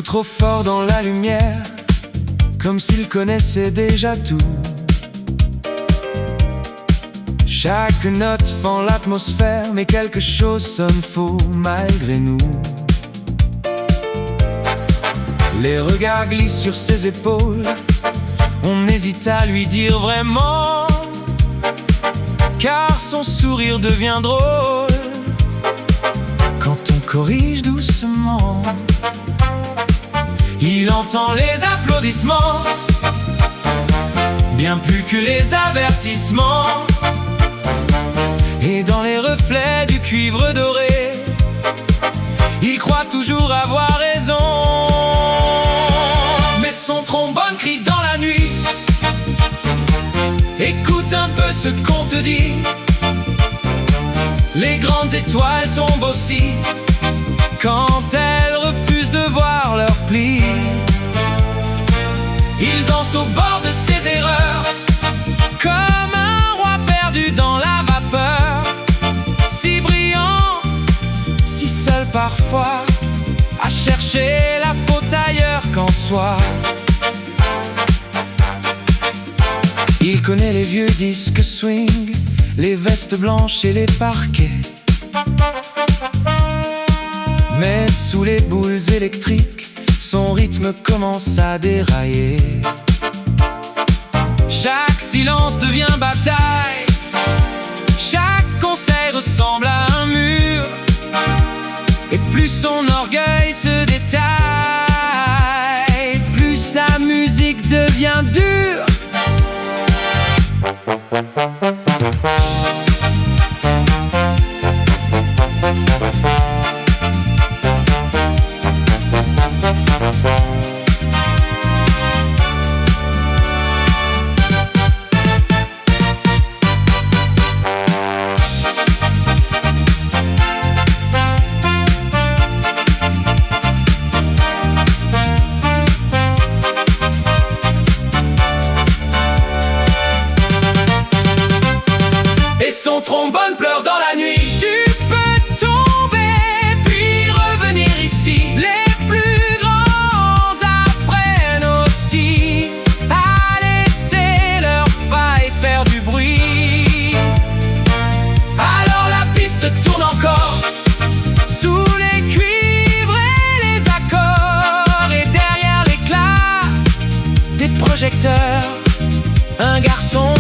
trop fort dans la lumière, comme s'il connaissait déjà tout. Chaque note fend l'atmosphère, mais quelque chose sonne faux malgré nous. Les regards glissent sur ses épaules, on hésite à lui dire vraiment, car son sourire devient drôle quand on corrige doucement. Il entend les applaudissements, bien plus que les avertissements. Et dans les reflets du cuivre doré, il croit toujours avoir raison. Mais son trombone crie dans la nuit. Écoute un peu ce qu'on te dit. Les grandes étoiles tombent aussi quand elles refusent de voir leur pli. Il danse au bord de ses erreurs, comme un roi perdu dans la vapeur. Si brillant, si seul parfois, à chercher la faute ailleurs qu'en soi. Il connaît les vieux disques swing, les vestes blanches et les parquets. Mais sous les boules électriques, son rythme commence à dérailler. Chaque silence devient bataille, chaque conseil ressemble à un mur. Et plus son orgueil se détaille, plus sa musique devient dure. Son trombone pleure dans la nuit. Tu peux tomber puis revenir ici. Les plus grands apprennent aussi à laisser leurs failles faire du bruit. Alors la piste tourne encore sous les cuivres et les accords. Et derrière l'éclat des projecteurs, un garçon